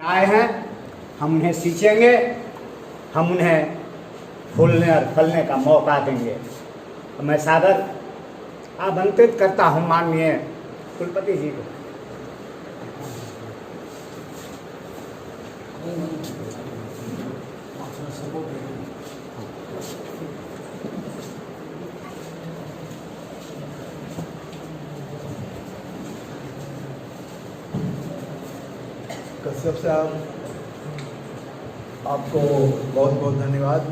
आए हैं, हम उन्हें सींचेंगे, हम उन्हें फूलने और फलने का मौका देंगे। मैं सादर आमंत्रित करता हूँ माननीय कुलपति जी को। कश्यप साहब, आपको बहुत बहुत धन्यवाद।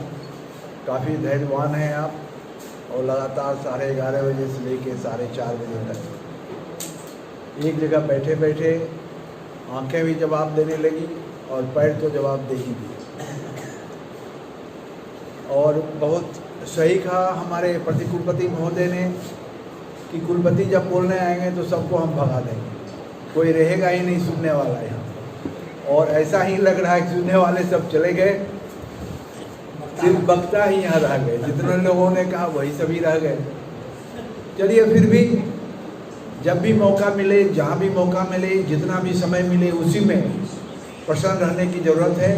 काफ़ी धैर्यवान हैं आप और लगातार 11:30 बजे से लेकर 4:30 बजे तक एक जगह बैठे बैठे आंखें भी जवाब देने लगी और पैर तो जवाब दे ही दिए। और बहुत सही कहा हमारे प्रतिकुलपति महोदय ने कि कुलपति जब बोलने आएंगे तो सबको हम भगा देंगे, कोई रहेगा ही नहीं सुनने वाला यहाँ। और ऐसा ही लग रहा है कि सुनने वाले सब चले गए, सिर्फ वक्ता ही यहाँ रह गए। जितने लोगों ने कहा वही सभी रह गए। चलिए, फिर भी जब भी मौका मिले, जहाँ भी मौका मिले, जितना भी समय मिले, उसी में प्रसन्न रहने की ज़रूरत है।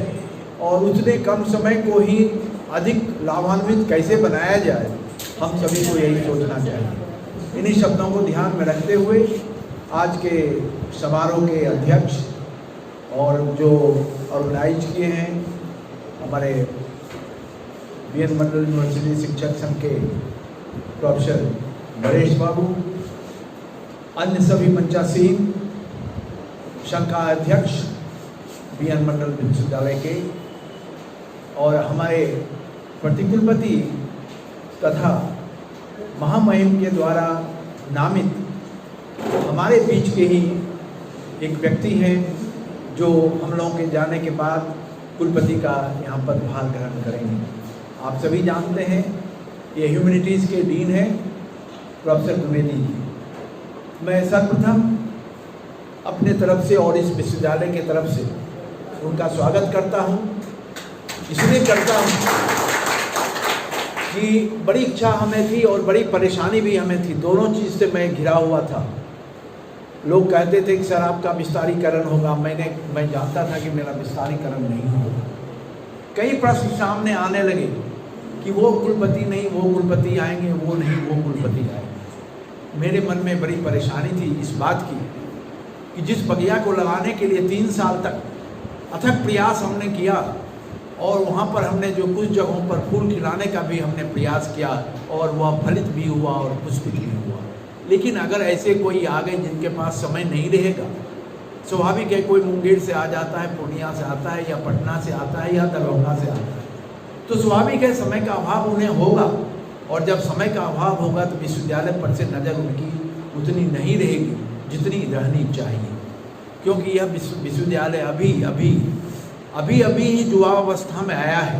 और उतने कम समय को ही अधिक लाभान्वित कैसे बनाया जाए, हम सभी को यही सोचना चाहिए। इन्हीं शब्दों को ध्यान में रखते हुए आज के समारोह के अध्यक्ष और जो ऑर्गेनाइज किए हैं हमारे बीएन मंडल यूनिवर्सिटी शिक्षक संघ के प्रोफेसर नरेश बाबू, अन्य सभी मंचासीन संघ का अध्यक्ष बीएन मंडल विश्वविद्यालय के, और हमारे प्रतिकुलपति तथा महामहिम के द्वारा नामित हमारे बीच के ही एक व्यक्ति हैं जो हम लोगों के जाने के बाद कुलपति का यहाँ पर भार ग्रहण करेंगे। आप सभी जानते हैं ये ह्यूमैनिटीज़ के डीन हैं प्रोफेसर द्विवेदी जी। मैं सर्वप्रथम अपने तरफ से और इस विश्वविद्यालय के तरफ से उनका स्वागत करता हूँ। इसलिए करता हूँ कि बड़ी इच्छा हमें थी और बड़ी परेशानी भी हमें थी, दोनों चीज़ से मैं घिरा हुआ था। लोग कहते थे कि सर आपका विस्तारीकरण होगा, मैं जानता था कि मेरा विस्तारीकरण नहीं होगा। कई प्रश्न सामने आने लगे कि वो कुलपति नहीं, वो कुलपति आएंगे, वो नहीं, वो कुलपति आएंगे। मेरे मन में बड़ी परेशानी थी इस बात की कि जिस बगिया को लगाने के लिए 3 साल तक अथक प्रयास हमने किया और वहाँ पर हमने जो कुछ जगहों पर फूल खिलाने का भी हमने प्रयास किया और वह फलित भी हुआ और पुष्पित भी हुआ। लेकिन अगर ऐसे कोई आ गए जिनके पास समय नहीं रहेगा, स्वाभाविक है कोई मुंगेर से आ जाता है, पूर्णिया से आता है, या पटना से आता है, या दरभंगा से आता है, तो स्वाभाविक है समय का अभाव उन्हें होगा। और जब समय का अभाव होगा तो विश्वविद्यालय पर से नज़र उनकी उतनी नहीं रहेगी जितनी रहनी चाहिए, क्योंकि यह विश्वविद्यालय अभी ही युवावस्था में आया है।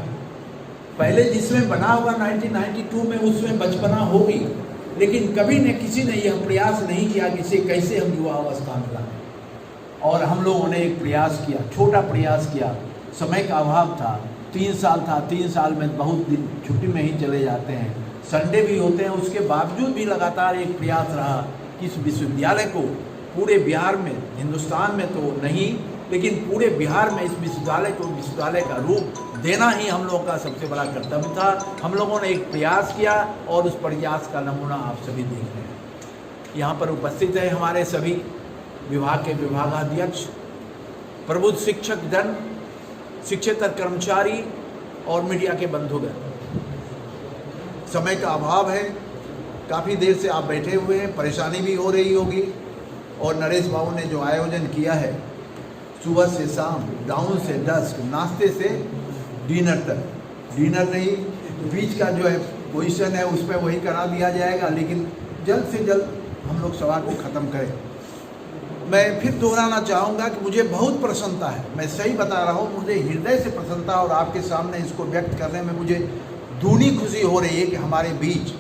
पहले जिसमें बना हुआ 1992 में, उसमें बचपना होगी, लेकिन कभी ने किसी ने यह प्रयास नहीं किया कि इसे कैसे हम युवा अवस्था में लाएं। और हम लोगों ने एक प्रयास किया, छोटा प्रयास किया। समय का अभाव था, 3 साल था, 3 साल में बहुत दिन छुट्टी में ही चले जाते हैं, संडे भी होते हैं। उसके बावजूद भी लगातार एक प्रयास रहा कि इस विश्वविद्यालय को पूरे बिहार में, हिंदुस्तान में तो नहीं लेकिन पूरे बिहार में इस विश्वविद्यालय को विश्वविद्यालय का रूप देना ही हम लोगों का सबसे बड़ा कर्तव्य था। हम लोगों ने एक प्रयास किया और उस प्रयास का नमूना आप सभी देख रहे हैं। यहाँ पर उपस्थित है हमारे सभी विभाग के विभागाध्यक्ष, प्रबुद्ध शिक्षक जन, शिक्षेतर कर्मचारी और मीडिया के बंधुगण। समय का अभाव है, काफ़ी देर से आप बैठे हुए हैं, परेशानी भी हो रही होगी। और नरेश बाबू ने जो आयोजन किया है, सुबह से शाम, डाउन से डस्क, नाश्ते से डिनर तक, डिनर नहीं, बीच का जो है पोजीशन है उसमें वही करा दिया जाएगा, लेकिन जल्द से जल्द हम लोग सवाल को ख़त्म करें। मैं फिर दोहराना चाहूँगा कि मुझे बहुत प्रसन्नता है, मैं सही बता रहा हूँ, मुझे हृदय से प्रसन्नता, और आपके सामने इसको व्यक्त करने में मुझे दूनी खुशी हो रही है कि हमारे बीच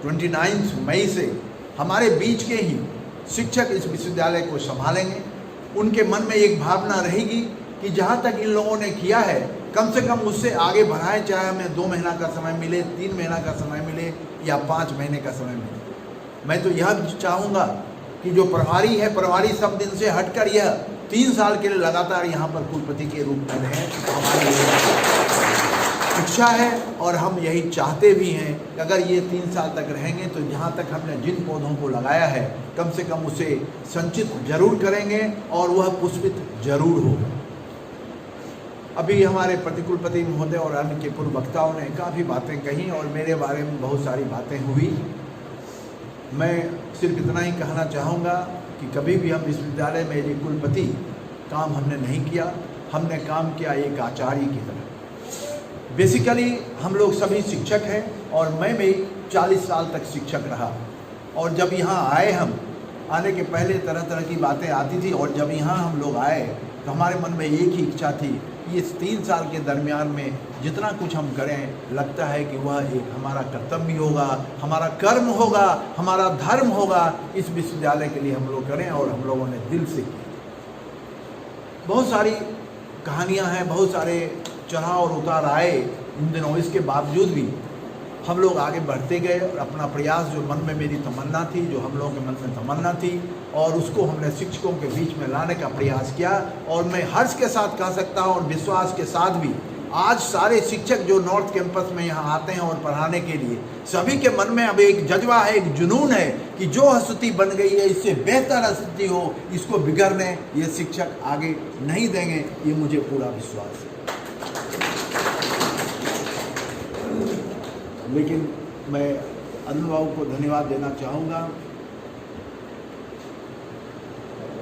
29 मई से हमारे बीच के ही शिक्षक इस विश्वविद्यालय को संभालेंगे। उनके मन में एक भावना रहेगी कि जहाँ तक इन लोगों ने किया है कम से कम उससे आगे बढ़ाएं, चाहे हमें 2 महीना का समय मिले, 3 महीना का समय मिले या 5 महीने का समय मिले। मैं तो यह चाहूँगा कि जो प्रभारी है, प्रभारी सब दिन से हटकर यह 3 साल के लिए लगातार यहाँ पर कुलपति के रूप में रहें, हमारी इच्छा है और हम यही चाहते भी हैं कि अगर ये 3 साल तक रहेंगे तो यहाँ तक हमने जिन पौधों को लगाया है कम से कम उसे संचित जरूर करेंगे और वह पुष्पित जरूर होगा। अभी हमारे प्रतिकुलपति महोदय और अन्य के पूर्व वक्ताओं ने काफ़ी बातें कही और मेरे बारे में बहुत सारी बातें हुई। मैं सिर्फ इतना ही कहना चाहूँगा कि कभी भी हम विश्वविद्यालय में एक कुलपति काम हमने नहीं किया, हमने काम किया एक आचार्य की तरह। बेसिकली हम लोग सभी शिक्षक हैं और मैं भी 40 साल तक शिक्षक रहा और जब यहाँ आए हम आने के पहले तरह तरह की बातें आती थी और जब यहाँ हम लोग आए तो हमारे मन में एक ही इच्छा थी कि इस 3 साल के दरमियान में जितना कुछ हम करें लगता है कि वह एक हमारा कर्तव्य होगा, हमारा कर्म होगा, हमारा धर्म होगा। इस विश्वविद्यालय के लिए हम लोग करें और हम लोगों ने दिल से किया। बहुत सारी कहानियाँ हैं, बहुत सारे चढ़ाव और उतार आए इन दिनों, इसके बावजूद भी हम लोग आगे बढ़ते गए और अपना प्रयास जो मन में मेरी तमन्ना थी, जो हम लोगों के मन में तमन्ना थी और उसको हमने शिक्षकों के बीच में लाने का प्रयास किया। और मैं हर्ष के साथ कह सकता हूँ और विश्वास के साथ भी आज सारे शिक्षक जो नॉर्थ कैंपस में यहाँ आते हैं और पढ़ाने के लिए, सभी के मन में अब एक जज्बा है, एक जुनून है कि जो स्थिति बन गई है इससे बेहतर स्थिति हो, इसको बिगड़ने ये शिक्षक आगे नहीं देंगे, ये मुझे पूरा विश्वास है। लेकिन मैं अरुण बाबू को धन्यवाद देना चाहूँगा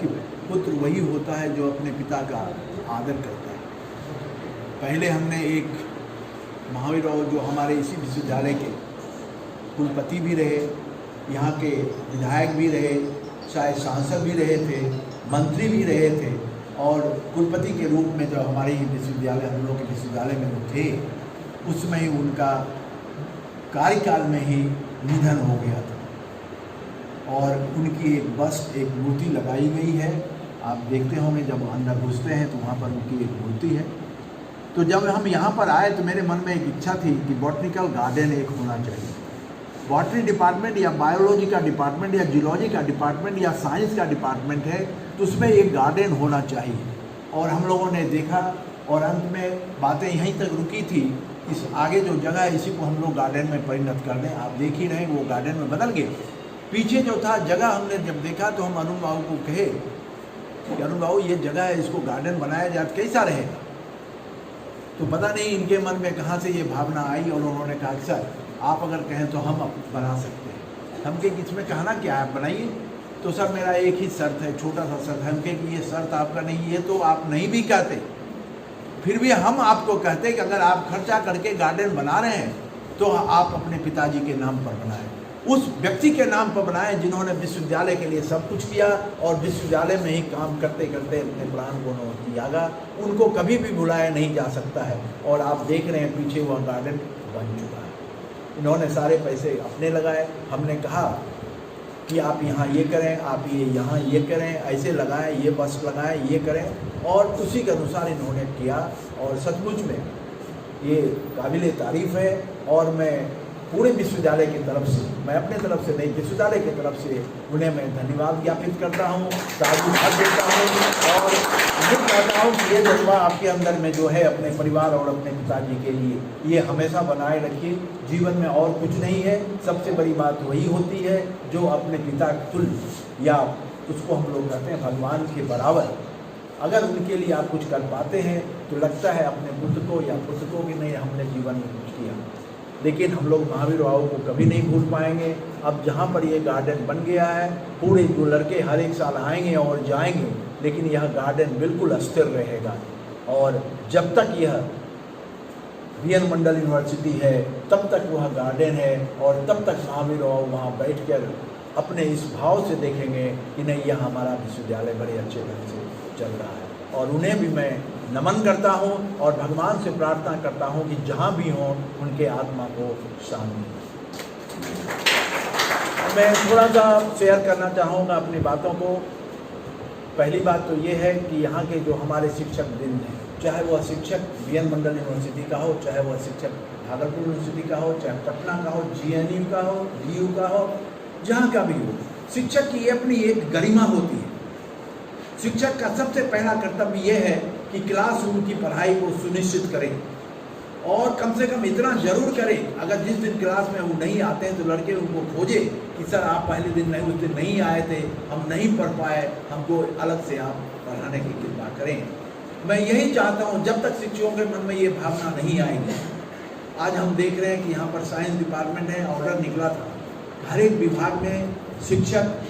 कि पुत्र वही होता है जो अपने पिता का आदर करता है। पहले हमने एक महावीर राव जो हमारे इसी विश्वविद्यालय के कुलपति भी रहे, यहाँ के विधायक भी रहे, शायद सांसद भी रहे थे, मंत्री भी रहे थे और कुलपति के रूप में जो हमारे विश्वविद्यालय हम लोग के विश्वविद्यालय में वो थे, उसमें ही उनका कार्यकाल में ही निधन हो गया था और उनकी एक बस्ट, एक मूर्ति लगाई गई है। आप देखते होंगे जब अंदर घुसते हैं तो वहाँ पर उनकी एक मूर्ति है। तो जब हम यहाँ पर आए तो मेरे मन में एक इच्छा थी कि बॉटनिकल गार्डन एक होना चाहिए। बॉटनी डिपार्टमेंट या बायोलॉजी का डिपार्टमेंट या जियोलॉजी का डिपार्टमेंट या साइंस का डिपार्टमेंट है तो उसमें एक गार्डन होना चाहिए। और हम लोगों ने देखा और अंत में बातें यहीं तक रुकी थी। इस आगे जो जगह है इसी को हम लोग गार्डन में परिणत कर दें। आप देख ही रहे वो गार्डन में बदल गए। पीछे जो था जगह हमने जब देखा तो हम अरुण बाबू को कहे कि अरुण बाबू ये जगह है, इसको गार्डन बनाया जाए तो कैसा रहेगा। तो पता नहीं इनके मन में कहाँ से ये भावना आई और उन्होंने कहा कि सर आप अगर कहें तो हम बना सकते हैं। हम कहे इसमें कहना क्या है, आप बनाइए। तो सर मेरा एक ही शर्त है, छोटा सा शर्त है। हम कहे कि ये शर्त आपका नहीं है तो आप नहीं भी कहते, फिर भी हम आपको कहते हैं कि अगर आप खर्चा करके गार्डन बना रहे हैं तो आप अपने पिताजी के नाम पर बनाएं, उस व्यक्ति के नाम पर बनाएं जिन्होंने विश्वविद्यालय के लिए सब कुछ किया और विश्वविद्यालय में ही काम करते करते अपने प्राण को त्यागा। उनको कभी भी भुलाया नहीं जा सकता है। और आप देख रहे हैं पीछे वह गार्डन बन चुका है। इन्होंने सारे पैसे अपने लगाए। हमने कहा कि आप यहाँ ये करें, आप ये यहाँ ये करें, ऐसे लगाएं, ये बस लगाएं, ये करें और उसी के अनुसार इन्होंने किया। और सचमुच में ये काबिल तारीफ़ है। और मैं पूरे विश्वविद्यालय की तरफ से, मैं अपने तरफ से नहीं, विश्वविद्यालय की तरफ से उन्हें मैं धन्यवाद ज्ञापित करता हूँ, साधुवाद देता हूँ और ये कहता हूँ कि ये जज्बा आपके अंदर में जो है अपने परिवार और अपने पिताजी के लिए, ये हमेशा बनाए रखिए। जीवन में और कुछ नहीं है। सबसे बड़ी बात वही होती है जो अपने पिता तुल्य या उसको हम लोग कहते हैं भगवान के बराबर, अगर उनके लिए आप कुछ कर पाते हैं तो लगता है अपने पुत्र को या पुत्र को कि नहीं हमने जीवन में कुछ किया। लेकिन हम लोग महावीर राव को कभी नहीं भूल पाएंगे। अब जहाँ पर ये गार्डन बन गया है, पूरे जो लड़के हर एक साल आएंगे और जाएंगे, लेकिन यह गार्डन बिल्कुल अस्थिर रहेगा। और जब तक यह वीएन मंडल यूनिवर्सिटी है तब तक वह गार्डन है और तब तक महावीर राव वहाँ बैठकर अपने इस भाव से देखेंगे कि नहीं यह हमारा विश्वविद्यालय बड़े अच्छे ढंग से चल रहा है। और उन्हें भी मैं नमन करता हूँ और भगवान से प्रार्थना करता हूँ कि जहाँ भी हों उनके आत्मा को शांति। मैं थोड़ा सा शेयर करना चाहूँगा अपनी बातों को। पहली बात तो ये है कि यहाँ के जो हमारे शिक्षक वृंद हैं, चाहे वह शिक्षक वीएन मंडल यूनिवर्सिटी का हो, चाहे वह शिक्षक भागलपुर यूनिवर्सिटी का हो, चाहे पटना का हो, जीएनयू का हो, डीयू का हो, जहाँ का भी हो, शिक्षक की अपनी एक गरिमा होती है। शिक्षक का सबसे पहला कर्तव्य यह है कि क्लासरूम की पढ़ाई को सुनिश्चित करें और कम से कम इतना जरूर करें, अगर जिस दिन क्लास में वो नहीं आते हैं तो लड़के उनको खोजे कि सर आप पहले दिन नहीं, उस दिन नहीं आए थे, हम नहीं पढ़ पाए, हमको अलग से आप पढ़ाने की कृपा करें। मैं यही चाहता हूँ, जब तक शिक्षकों के मन में ये भावना नहीं आएगी। आज हम देख रहे हैं कि यहाँ पर साइंस डिपार्टमेंट है, ऑर्डर निकला था, हर एक विभाग में शिक्षक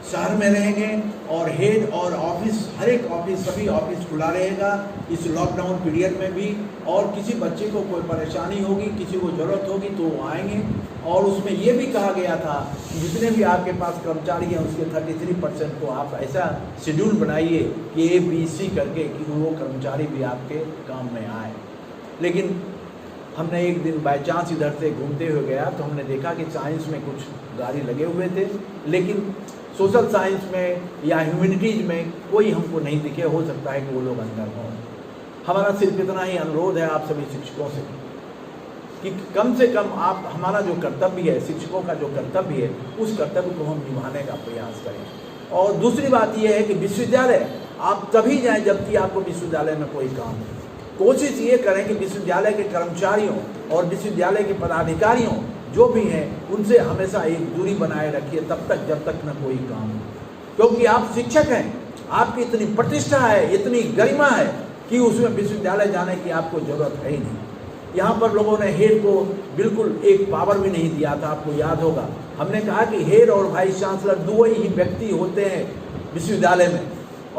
शहर में रहेंगे और हेड और ऑफिस, हर एक ऑफिस, सभी ऑफिस खुला रहेगा इस लॉकडाउन पीरियड में भी। और किसी बच्चे को कोई परेशानी होगी, किसी को ज़रूरत होगी तो वो आएंगे। और उसमें ये भी कहा गया था कि जितने भी आपके पास कर्मचारी हैं उसके 33% को आप ऐसा शेड्यूल बनाइए कि ABC करके कि वो कर्मचारी भी आपके काम में आए। लेकिन हमने एक दिन बाय चांस इधर से घूमते हुए गया तो हमने देखा कि साइंस में कुछ गाड़ी लगे हुए थे, लेकिन सोशल साइंस में या ह्यूमैनिटीज़ में कोई हमको नहीं दिखे। हो सकता है कि वो लोग अंदर हों। हमारा सिर्फ इतना ही अनुरोध है आप सभी शिक्षकों से कि कम से कम आप, हमारा जो कर्तव्य है, शिक्षकों का जो कर्तव्य है, उस कर्तव्य को हम निभाने का प्रयास करें। और दूसरी बात यह है कि विश्वविद्यालय आप तभी जाएं जबकि आपको विश्वविद्यालय में कोई काम हो। कोशिश ये करें कि विश्वविद्यालय के कर्मचारियों और विश्वविद्यालय के पदाधिकारियों जो भी हैं उनसे हमेशा एक दूरी बनाए रखिए तब तक जब तक न कोई काम हो। क्योंकि आप शिक्षक हैं, आपकी इतनी प्रतिष्ठा है, इतनी गरिमा है कि उसमें विश्वविद्यालय जाने की आपको ज़रूरत है ही नहीं। यहाँ पर लोगों ने हेड को बिल्कुल एक पावर भी नहीं दिया था, आपको याद होगा। हमने कहा कि हेड और वाइस चांसलर दो ही व्यक्ति होते हैं विश्वविद्यालय में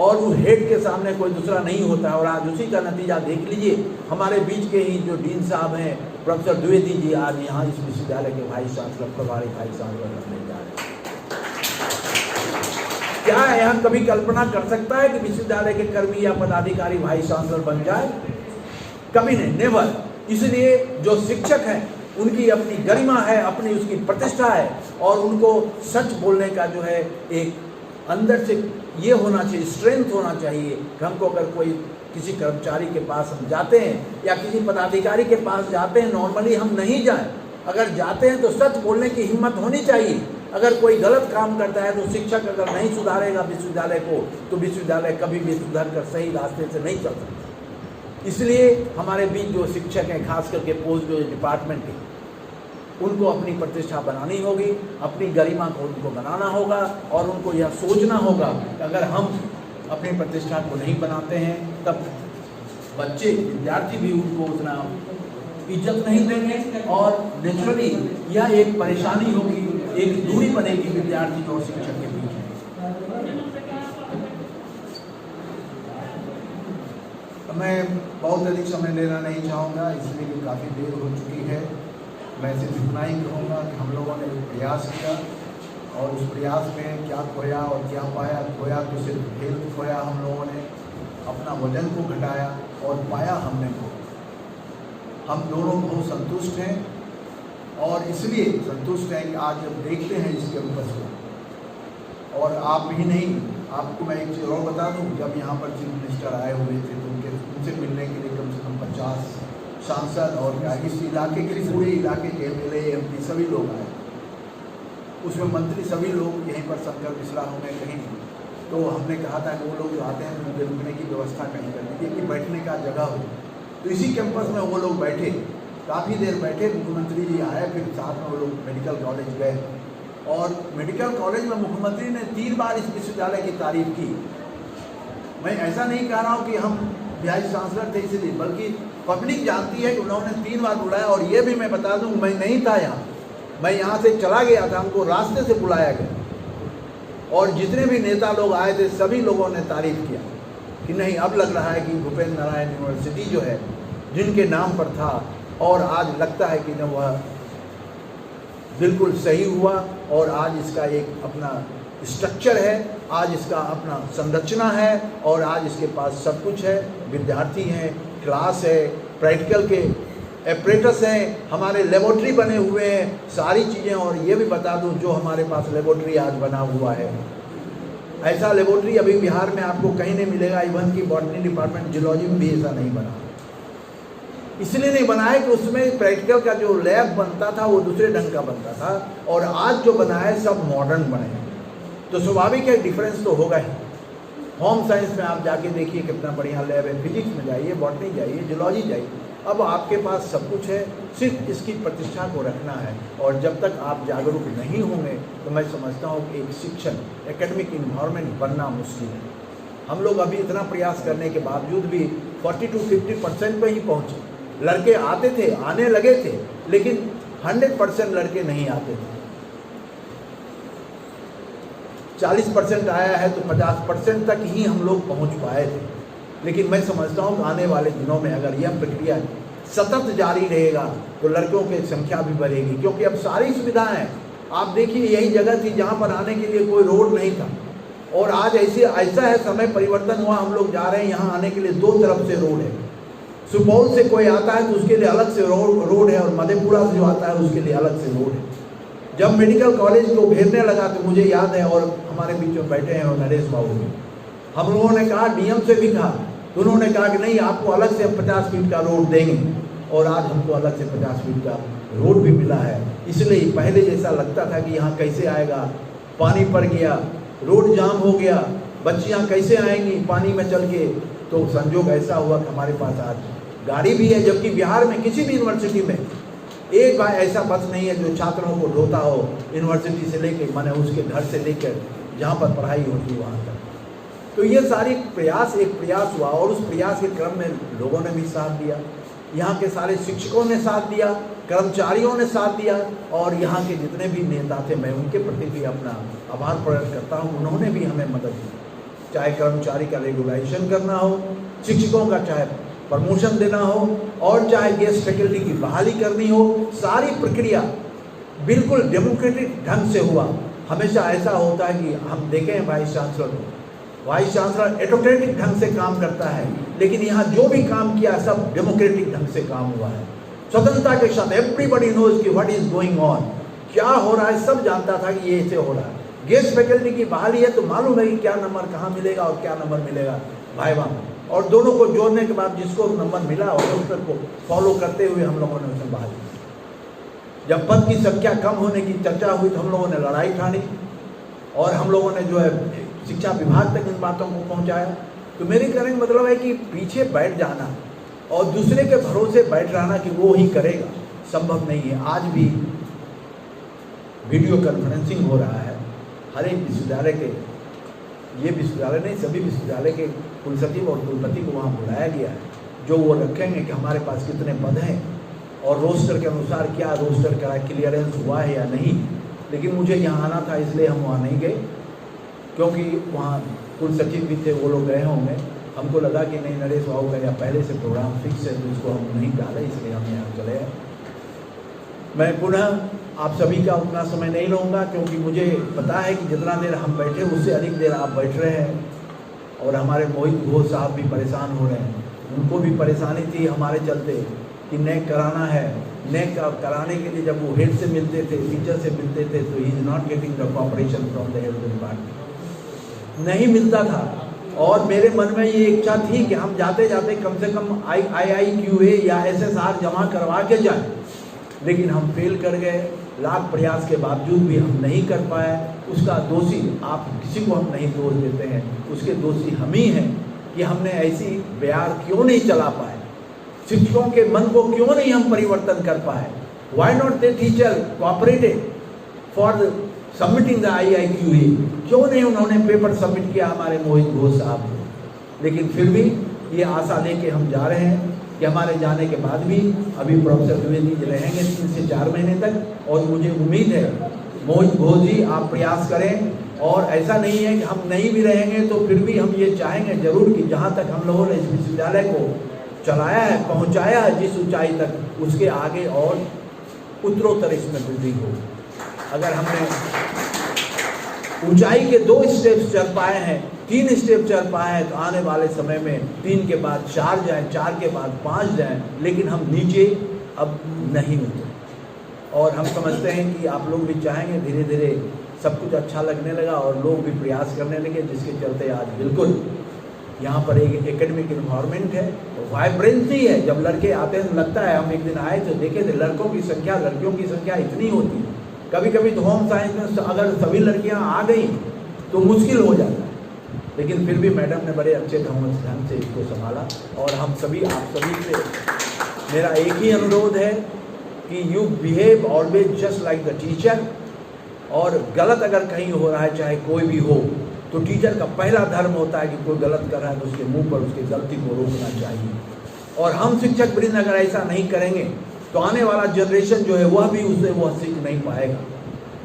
और उस हेड के सामने कोई दूसरा नहीं होता है। और आज उसी का नतीजा देख लीजिए, हमारे बीच के ही जो डीन साहब हैं प्रोफेसर द्विवेदी जी आज यहाँ इस विश्वविद्यालय के वाइस चांसलर, प्रभारी वाइस चांसलर बनने जा रहे हैं। क्या यहाँ कभी कल्पना कर सकता है कि विश्वविद्यालय के कर्मी या पदाधिकारी वाइस चांसलर बन जाए? कभी नहीं, नेवर। इसलिए जो शिक्षक हैं उनकी अपनी गरिमा है, अपनी उसकी प्रतिष्ठा है और उनको सच बोलने का जो है एक अंदर से ये होना चाहिए, स्ट्रेंथ होना चाहिए कि हमको अगर कोई किसी कर्मचारी के पास हम जाते हैं या किसी पदाधिकारी के पास जाते हैं, नॉर्मली हम नहीं जाएं, अगर जाते हैं तो सच बोलने की हिम्मत होनी चाहिए। अगर कोई गलत काम करता है तो शिक्षक अगर नहीं सुधारेगा विश्वविद्यालय को तो विश्वविद्यालय कभी भी सुधर कर सही रास्ते से नहीं चल सकता। इसलिए हमारे बीच जो शिक्षक हैं, खास करके पोस्ट जो डिपार्टमेंट के, उनको अपनी प्रतिष्ठा बनानी होगी, अपनी गरिमा को उनको बनाना होगा और उनको यह सोचना होगा कि अगर हम अपनी प्रतिष्ठा को नहीं बनाते हैं तब बच्चे, विद्यार्थी भी उनको उतना इज्जत नहीं देंगे और नेचुरली यह एक परेशानी होगी, एक दूरी बनेगी विद्यार्थी और शिक्षक के बीच में। मैं बहुत अधिक समय लेना नहीं चाहूँगा, इसलिए कि काफ़ी देर हो चुकी है। मैं सिर्फ इतना ही कहूँगा कि हम लोगों ने प्रयास किया और उस प्रयास में क्या खोया और क्या पाया। खोया तो सिर्फ हेल्थ खोया, हम लोगों ने अपना वजन को घटाया और पाया हमने को। हम दोनों बहुत संतुष्ट हैं और इसलिए संतुष्ट हैं कि आज जब देखते हैं इस कैंपस को, और आप ही नहीं, आपको मैं एक चीज़ और बता दूँ, जब यहाँ पर चीफ मिनिस्टर आए हुए थे तो उनसे मिलने के लिए कम से कम 50 सांसद और इस इलाके के लिए पूरे इलाके के MLA MP सभी लोग आए, उसमें मंत्री सभी लोग यहीं पर शंकर मिश्रा होंगे कहीं। तो हमने कहा था कि वो लोग जो आते हैं तो उनके रुकने की व्यवस्था कहीं कर दीजिए कि बैठने का जगह हो। तो इसी कैंपस में वो लोग बैठे, काफ़ी देर बैठे। मुख्यमंत्री जी आए, फिर साथ में वो लोग मेडिकल कॉलेज गए और मेडिकल कॉलेज में मुख्यमंत्री ने 3 बार इस विश्वविद्यालय की तारीफ की। मैं ऐसा नहीं कह रहा हूँ कि हम वाइस चांसलर थे इसलिए, बल्कि पब्लिक जानती है कि उन्होंने 3 बार बुलाया। और ये भी मैं बता दूँ, मैं नहीं था यहाँ, मैं यहाँ से चला गया था, हमको रास्ते से बुलाया गया और जितने भी नेता लोग आए थे सभी लोगों ने तारीफ किया कि नहीं, अब लग रहा है कि भूपेंद्र नारायण यूनिवर्सिटी जो है जिनके नाम पर था और आज लगता है कि न वह बिल्कुल सही हुआ और आज इसका एक अपना स्ट्रक्चर है, आज इसका अपना संरचना है और आज इसके पास सब कुछ है। विद्यार्थी हैं, क्लास है, प्रैक्टिकल के एपरेटस हैं, हमारे लेबोरेटरी बने हुए हैं, सारी चीज़ें। और ये भी बता दूं, जो हमारे पास लेबोरेटरी आज बना हुआ है, ऐसा लेबोरेटरी अभी बिहार में आपको कहीं नहीं मिलेगा। इवन की बॉटनी डिपार्टमेंट, जियोलॉजी में भी ऐसा नहीं बना। इसलिए नहीं बना है कि उसमें प्रैक्टिकल का जो लैब बनता था वो दूसरे ढंग का बनता था और आज जो बना है सब मॉडर्न बने हैं। तो स्वाभाविक है डिफरेंस तो होगा ही। होम साइंस में आप जाके देखिए कितना बढ़िया लैब है, फिजिक्स में जाइए, बॉटनी जाइए, जूलॉजी जाइए, अब आपके पास सब कुछ है, सिर्फ इसकी प्रतिष्ठा को रखना है। और जब तक आप जागरूक नहीं होंगे तो मैं समझता हूँ कि एक शिक्षण एकेडमिक इन्वायरमेंट बनना मुश्किल है। हम लोग अभी इतना प्रयास करने के बावजूद भी 40 to 50% पे ही पहुँचे। लड़के आते थे, आने लगे थे, लेकिन 100% लड़के नहीं आते थे। 40% आया है तो 50% तक ही हम लोग पहुँच पाए थे। लेकिन मैं समझता हूँ आने वाले दिनों में अगर यह प्रक्रिया सतत जारी रहेगा तो लड़कों की संख्या भी बढ़ेगी, क्योंकि अब सारी सुविधाएं हैं। आप देखिए यही जगह थी जहाँ पर आने के लिए कोई रोड नहीं था, और आज ऐसा है, समय परिवर्तन हुआ, हम लोग जा रहे हैं यहाँ आने के लिए 2 तरफ से रोड है। सुपौल से कोई आता है तो उसके लिए अलग से रोड है, और मधेपुरा से जो आता है उसके लिए अलग से रोड है। जब मेडिकल कॉलेज को घेरने लगा तो मुझे याद है, और हमारे बीच में बैठे हैं नरेश बाबू जी, हम लोगों ने कहा, डीएम से भी कहा, तो उन्होंने कहा कि नहीं, आपको अलग से 50 फीट का रोड देंगे, और आज हमको अलग से 50 फीट का रोड भी मिला है। इसलिए पहले जैसा लगता था कि यहाँ कैसे आएगा, पानी पड़ गया, रोड जाम हो गया, बच्चियाँ कैसे आएंगी पानी में चल के, तो संजोग ऐसा हुआ कि हमारे पास आज गाड़ी भी है। जबकि बिहार में किसी भी यूनिवर्सिटी में एक बार ऐसा बस नहीं है जो छात्रों को ढोता हो, यूनिवर्सिटी से लेके माने उसके घर से लेकर जहाँ पर पढ़ाई होती है वहाँ तक। तो ये सारी एक प्रयास हुआ, और उस प्रयास के क्रम में लोगों ने भी साथ दिया, यहाँ के सारे शिक्षकों ने साथ दिया, कर्मचारियों ने साथ दिया, और यहाँ के जितने भी नेता थे मैं उनके प्रति भी अपना आभार प्रकट करता हूँ। उन्होंने भी हमें मदद दी, चाहे कर्मचारी का रेगुलाइजेशन करना हो, शिक्षकों का चाहे प्रमोशन देना हो, और चाहे गेस्ट फैकल्टी की बहाली करनी हो, सारी प्रक्रिया बिल्कुल डेमोक्रेटिक ढंग से हुआ। हमेशा ऐसा होता है कि हम देखें वाइस चांसलर को, वाइस चांसलर एटोक्रेटिक ढंग से काम करता है, लेकिन यहाँ जो भी काम किया सब डेमोक्रेटिक ढंग से काम हुआ है, स्वतंत्रता के साथ। एवरीबॉडी नोज कि व्हाट इज गोइंग ऑन, क्या हो रहा है, सब जानता था कि ये ऐसे हो रहा है। गेस्ट फैकल्टी की बहाली है तो मालूम है कि क्या नंबर कहाँ मिलेगा और क्या नंबर मिलेगा भाईवा, और दोनों को जोड़ने के बाद जिसको नंबर मिला और उसको फॉलो करते हुए हम लोगों ने उसे बहाली। जब पद की संख्या कम होने की चर्चा हुई तो हम लोगों ने लड़ाई ठानी, और हम लोगों ने जो है शिक्षा विभाग तक इन बातों को पहुंचाया। तो मेरे कहने का मतलब है कि पीछे बैठ जाना और दूसरे के भरोसे बैठ रहना कि वो ही करेगा, संभव नहीं है। आज भी वीडियो कॉन्फ्रेंसिंग हो रहा है हर एक विश्वविद्यालय के, ये विश्वविद्यालय नहीं सभी विश्वविद्यालय के कुलसचिव और कुलपति को वहाँ बुलाया गया है, जो वो रखेंगे कि हमारे पास कितने पद हैं और रोस्टर के अनुसार क्या रोस्टर का क्लियरेंस हुआ है या नहीं। लेकिन मुझे यहाँ आना था इसलिए हम वहाँ नहीं गए, क्योंकि वहाँ कुलसचिव भी थे, वो लोग गए होंगे। हमको लगा कि नहीं, नरेश बाबू का या पहले से प्रोग्राम फिक्स है तो इसको हम नहीं डाले, इसलिए हम यहाँ चले आए। मैं पुनः आप सभी का उतना समय नहीं लूँगा, क्योंकि मुझे पता है कि जितना देर हम बैठे उससे अधिक देर आप बैठ रहे हैं, और हमारे मोहित घोष साहब भी परेशान हो रहे हैं। उनको भी परेशानी थी हमारे चलते कि नेक कराना है। नेक कराने के लिए जब वो हेड से मिलते थे, टीचर से मिलते थे, तो he is not getting the cooperation from the head of the department, नहीं मिलता था। और मेरे मन में ये इच्छा थी कि हम जाते जाते कम से कम IIQA या SSR जमा करवा के जाए, लेकिन हम फेल कर गए। लाख प्रयास के बावजूद भी हम नहीं कर पाए। उसका दोषी आप किसी को हम नहीं दोष देते हैं, उसके दोषी हम ही हैं कि हमने ऐसी बयार क्यों नहीं चला पाए, शिक्षकों के मन को क्यों नहीं हम परिवर्तन कर पाए। Why not the teacher cooperated for submitting the IIQA, क्यों नहीं उन्होंने पेपर सबमिट किया हमारे मोहित घोष साहब को। लेकिन फिर भी ये आशा लेके हम जा रहे हैं कि हमारे जाने के बाद भी अभी प्रोफेसर द्विवेदी जी रहेंगे 3 से 4 महीने तक, और मुझे उम्मीद है मोहित घोष जी आप प्रयास करें। और ऐसा नहीं है कि हम नहीं भी रहेंगे तो फिर भी हम ये चाहेंगे जरूर कि जहाँ तक हम लोगों ने इस विश्वविद्यालय को चलाया है, पहुँचाया है जिस ऊंचाई तक, उसके आगे और उत्तरोत्तर इसमें वृद्धि हो। अगर हमने ऊंचाई के 2 स्टेप्स चल पाए हैं, 3 स्टेप चल पाए हैं, तो आने वाले समय में 3 के बाद 4 जाएं, 4 के बाद 5 जाएं, लेकिन हम नीचे अब नहीं उतरे। और हम समझते हैं कि आप लोग भी चाहेंगे, धीरे धीरे सब कुछ अच्छा लगने लगा और लोग भी प्रयास करने लगे, जिसके चलते आज बिल्कुल यहाँ पर एक एकेडमिक इन्वायरमेंट है, वाइब्रेंसी है। जब लड़के आते हैं लगता है, हम एक दिन आए तो देखे थे लड़कों की संख्या लड़कियों की संख्या इतनी होती है। कभी कभी तो होम साइंस में अगर सभी लड़कियाँ आ गई तो मुश्किल हो जाता है, लेकिन फिर भी मैडम ने बड़े अच्छे ढंग से इसको संभाला। और हम सभी, आप सभी से मेरा एक ही अनुरोध है कि you behave always just like the teacher. और गलत अगर कहीं हो रहा है, चाहे कोई भी हो, तो टीचर का पहला धर्म होता है कि कोई गलत कर रहा है तो उसके मुंह पर उसकी गलती को रोकना चाहिए। और हम शिक्षक वृंद अगर ऐसा नहीं करेंगे तो आने वाला जनरेशन जो है वह भी उससे वह सीख नहीं पाएगा।